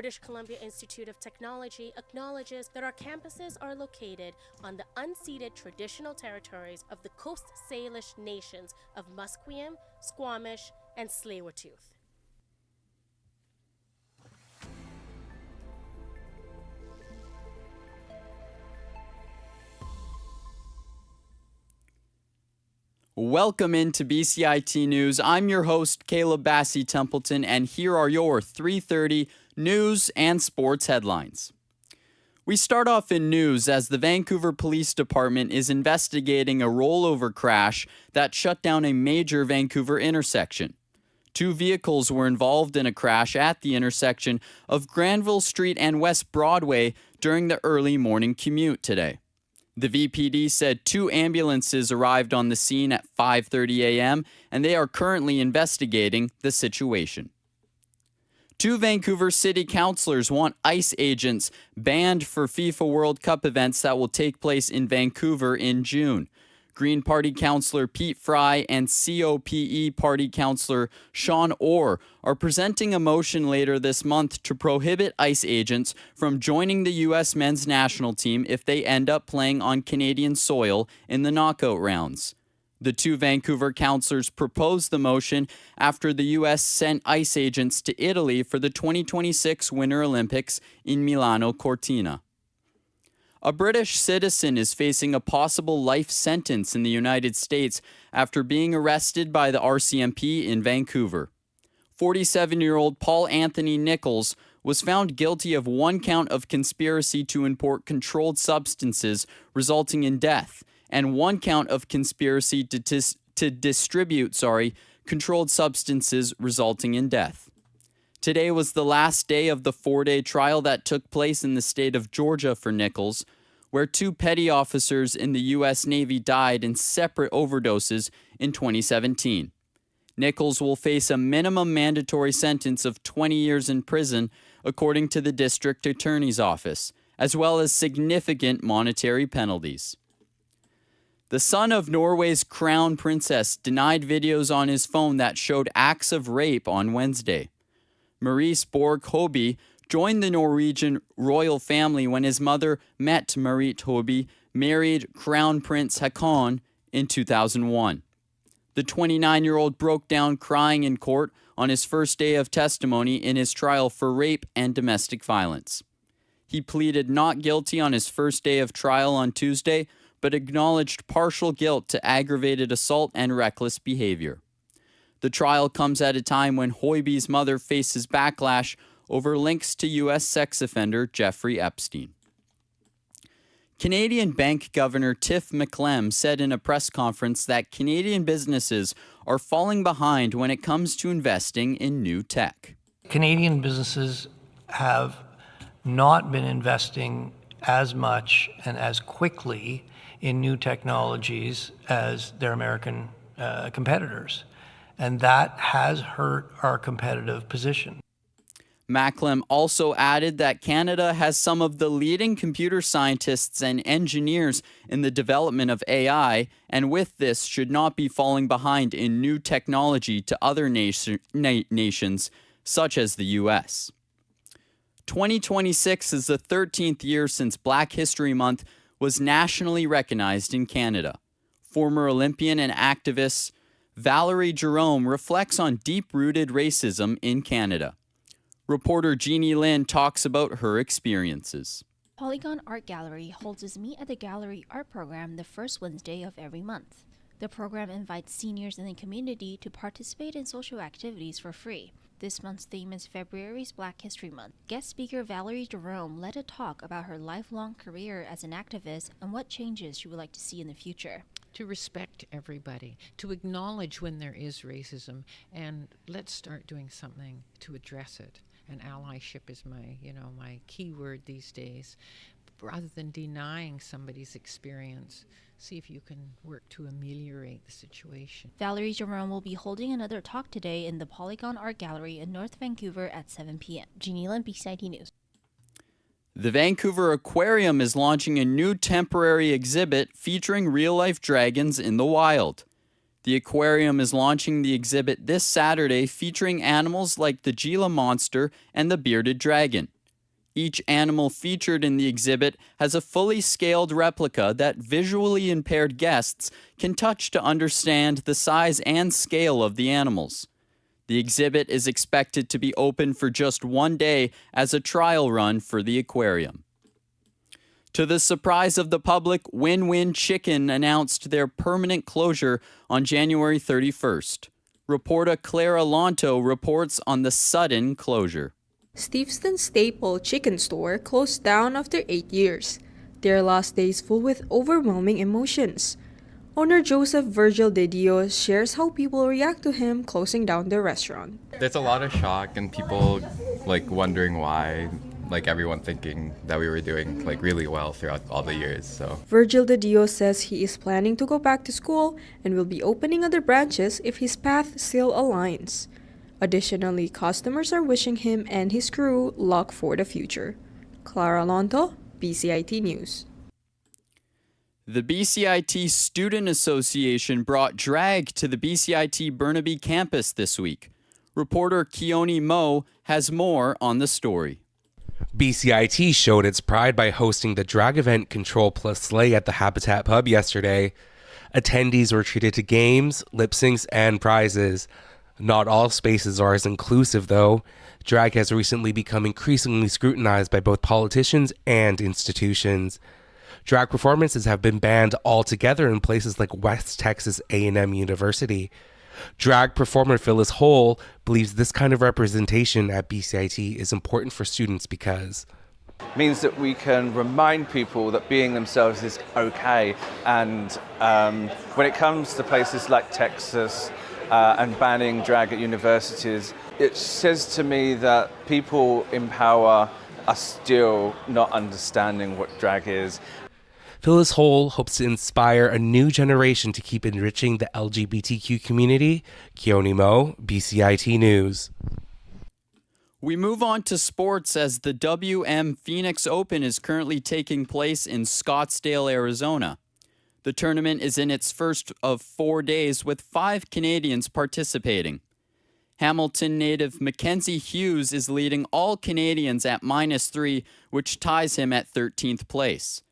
British Columbia Institute of Technology acknowledges that our campuses are located on the unceded traditional territories of the Coast Salish nations of Musqueam, Squamish, and Tsleil-Waututh. Welcome into BCIT News. I'm your host, Caleb Bassey Templeton, and here are your 3:30 news and sports headlines. We start off in news as the Vancouver Police Department is investigating a rollover crash that shut down a major Vancouver intersection. 2 vehicles were involved in a crash at the intersection of Granville Street and West Broadway during the early morning commute today. The VPD said 2 ambulances arrived on the scene at 5:30 a.m., and they are currently investigating the situation. 2 Vancouver City councillors want ICE agents banned for FIFA World Cup events that will take place in Vancouver in June. Green Party councillor Pete Fry and COPE Party councillor Sean Orr are presenting a motion later this month to prohibit ICE agents from joining the U.S. men's national team if they end up playing on Canadian soil in the knockout rounds. The 2 Vancouver councillors proposed the motion after the U.S. sent ICE agents to Italy for the 2026 Winter Olympics in Milano Cortina. A British citizen is facing a possible life sentence in the United States after being arrested by the RCMP in Vancouver. 47-year-old Paul Anthony Nichols was found guilty of 1 count of conspiracy to import controlled substances resulting in death and 1 count of conspiracy to distribute controlled substances resulting in death. Today was the last day of the 4-day trial that took place in the state of Georgia for Nichols, where 2 petty officers in the U.S. Navy died in separate overdoses in 2017. Nichols will face a minimum mandatory sentence of 20 years in prison, according to the district attorney's office, as well as significant monetary penalties. The son of Norway's crown princess denied videos on his phone that showed acts of rape on Wednesday. Maurice Borg Hoby joined the Norwegian royal family when his mother met Marit Hoby, married Crown Prince Haakon in 2001. The 29-year-old broke down crying in court on his first day of testimony in his trial for rape and domestic violence. He pleaded not guilty on his first day of trial on Tuesday, but acknowledged partial guilt to aggravated assault and reckless behavior. The trial comes at a time when Hoyby's mother faces backlash over links to U.S. sex offender Jeffrey Epstein. Canadian Bank Governor Tiff McClem said in a press conference that Canadian businesses are falling behind when it comes to investing in new tech. Canadian businesses have not been investing as much and as quickly in new technologies as their American competitors. And that has hurt our competitive position. McClem also added that Canada has some of the leading computer scientists and engineers in the development of AI, and with this should not be falling behind in new technology to other nations, such as the U.S. 2026 is the 13th year since Black History Month was nationally recognized in Canada. Former Olympian and activist Valerie Jerome reflects on deep-rooted racism in Canada. Reporter Jeannie Lynn talks about her experiences. Polygon Art Gallery holds its Meet at the Gallery art program the first Wednesday of every month. The program invites seniors in the community to participate in social activities for free. This month's theme is February's Black History Month. Guest speaker Valerie Jerome led a talk about her lifelong career as an activist and what changes she would like to see in the future. To respect everybody, to acknowledge when there is racism, and let's start doing something to address it. And allyship is my key word these days. Rather than denying somebody's experience, see if you can work to ameliorate the situation. Valerie Jerome will be holding another talk today in the Polygon Art Gallery in North Vancouver at 7 p.m. Jeannie Lynn, BCIT News. The Vancouver Aquarium is launching a new temporary exhibit featuring real-life dragons in the wild. The aquarium is launching the exhibit this Saturday featuring animals like the Gila monster and the bearded dragon. Each animal featured in the exhibit has a fully scaled replica that visually impaired guests can touch to understand the size and scale of the animals. The exhibit is expected to be open for just 1 day as a trial run for the aquarium. To the surprise of the public, Win-Win Chicken announced their permanent closure on January 31st. Reporter Clara Lonto reports on the sudden closure. Steveston's staple chicken store closed down after 8 years. Their last days full with overwhelming emotions. Owner Joseph Virgil de Dios shares how people react to him closing down the restaurant. There's a lot of shock and people wondering why, everyone thinking that we were doing really well throughout all the years. So Virgil de Dios says he is planning to go back to school and will be opening other branches if his path still aligns. Additionally, customers are wishing him and his crew luck for the future. Clara Lonto, BCIT News. The BCIT Student Association brought drag to the BCIT Burnaby Campus this week. Reporter Keone Mo has more on the story. BCIT showed its pride by hosting the drag event Control Plus Slay at the Habitat Pub yesterday. Attendees were treated to games, lip syncs, and prizes. Not all spaces are as inclusive, though. Drag has recently become increasingly scrutinized by both politicians and institutions. Drag performances have been banned altogether in places like West Texas A&M University. Drag performer Phyllis Hole believes this kind of representation at BCIT is important for students because it means that we can remind people that being themselves is okay. And when it comes to places like Texas and banning drag at universities, it says to me that people in power are still not understanding what drag is. Phyllis Hole hopes to inspire a new generation to keep enriching the LGBTQ community. Keone Mo, BCIT News. We move on to sports as the WM Phoenix Open is currently taking place in Scottsdale, Arizona. The tournament is in its first of 4 days with 5 Canadians participating. Hamilton native Mackenzie Hughes is leading all Canadians at -3, which ties him at 13th place.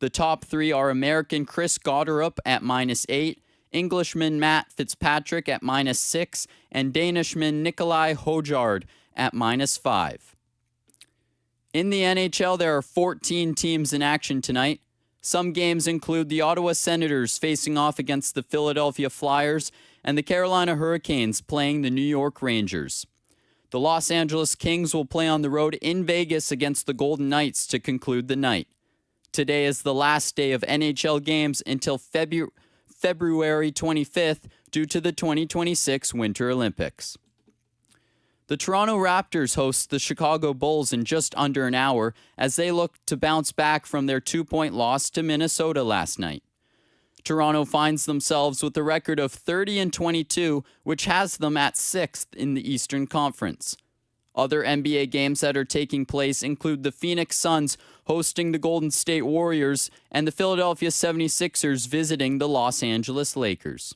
The top 3 are American Chris Gotterup at -8, Englishman Matt Fitzpatrick at -6, and Danishman Nikolai Hojard at -5. In the NHL, there are 14 teams in action tonight. Some games include the Ottawa Senators facing off against the Philadelphia Flyers and the Carolina Hurricanes playing the New York Rangers. The Los Angeles Kings will play on the road in Vegas against the Golden Knights to conclude the night. Today is the last day of NHL games until February 25th due to the 2026 Winter Olympics. The Toronto Raptors host the Chicago Bulls in just under an hour as they look to bounce back from their 2-point loss to Minnesota last night. Toronto finds themselves with a record of 30-22, which has them at 6th in the Eastern Conference. Other NBA games that are taking place include the Phoenix Suns hosting the Golden State Warriors and the Philadelphia 76ers visiting the Los Angeles Lakers.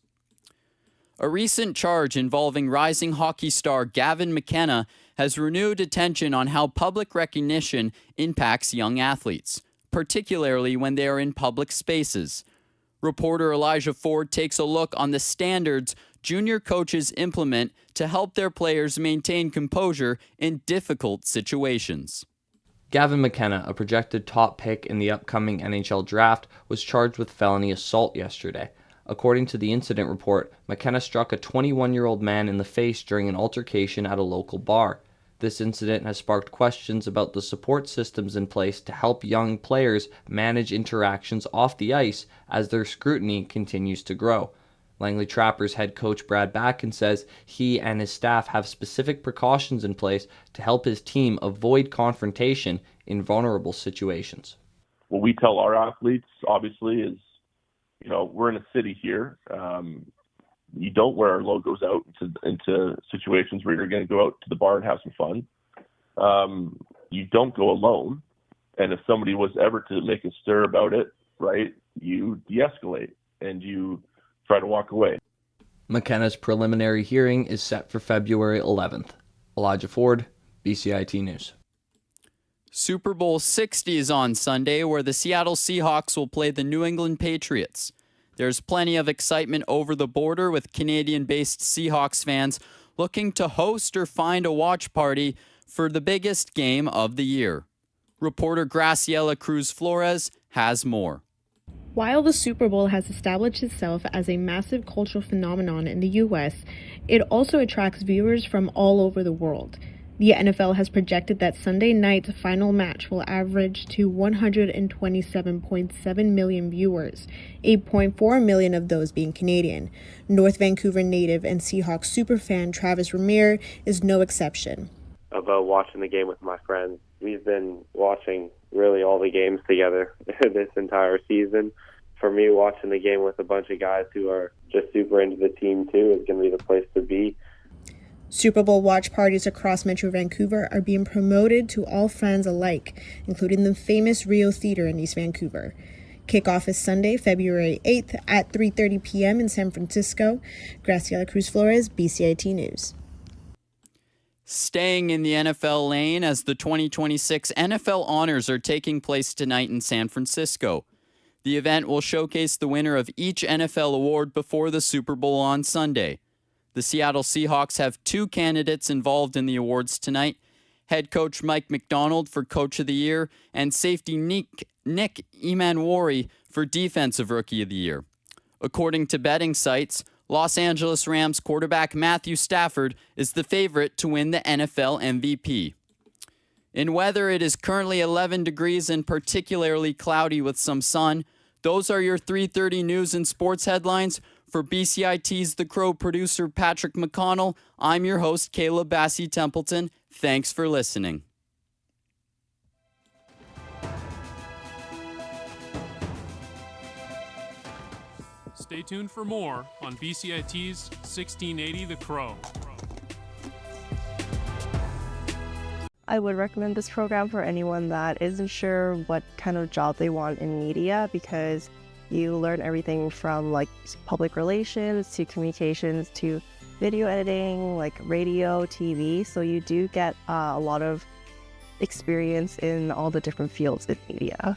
A recent charge involving rising hockey star Gavin McKenna has renewed attention on how public recognition impacts young athletes, particularly when they are in public spaces. Reporter Elijah Ford takes a look on the standards junior coaches implement to help their players maintain composure in difficult situations. Gavin McKenna, a projected top pick in the upcoming NHL draft, was charged with felony assault yesterday. According to the incident report, McKenna struck a 21-year-old man in the face during an altercation at a local bar. This incident has sparked questions about the support systems in place to help young players manage interactions off the ice as their scrutiny continues to grow. Langley Trappers head coach Brad Backen says he and his staff have specific precautions in place to help his team avoid confrontation in vulnerable situations. What we tell our athletes, obviously, is, we're in a city here. You don't wear our logos out into situations where you're going to go out to the bar and have some fun. You don't go alone. And if somebody was ever to make a stir about it, right, you de-escalate and you try to walk away. McKenna's preliminary hearing is set for February 11th. Elijah Ford, BCIT News. Super Bowl 60 is on Sunday, where the Seattle Seahawks will play the New England Patriots. There's plenty of excitement over the border, with Canadian-based Seahawks fans looking to host or find a watch party for the biggest game of the year. Reporter Graciela Cruz Flores has more. While the Super Bowl has established itself as a massive cultural phenomenon in the U.S., it also attracts viewers from all over the world. The NFL has projected that Sunday night's final match will average to 127.7 million viewers, 8.4 million of those being Canadian. North Vancouver native and Seahawks superfan Travis Ramir is no exception. About watching the game with my friends. We've been watching really all the games together this entire season. For me, watching the game with a bunch of guys who are just super into the team too is going to be the place to be. Super Bowl watch parties across Metro Vancouver are being promoted to all fans alike, including the famous Rio Theater in East Vancouver. Kickoff is Sunday, February 8th at 3:30 p.m. in San Francisco. Graciela Cruz Flores, BCIT News. Staying in the NFL lane, as the 2026 NFL Honors are taking place tonight in San Francisco. The event will showcase the winner of each NFL award before the Super Bowl on Sunday. The Seattle Seahawks have two candidates involved in the awards tonight: head coach Mike McDonald for Coach of the Year and safety Nick Emanwari for Defensive Rookie of the Year. According to betting sites, Los Angeles Rams quarterback Matthew Stafford is the favorite to win the NFL MVP. In weather, it is currently 11 degrees and particularly cloudy with some sun. Those are your 3:30 news and sports headlines. For BCIT's The Crow producer Patrick McConnell, I'm your host, Caleb Bassey Templeton. Thanks for listening. Stay tuned for more on BCIT's 1680 The Crow. I would recommend this program for anyone that isn't sure what kind of job they want in media, because you learn everything from like public relations to communications to video editing, like radio, TV. So you do get a lot of experience in all the different fields in media.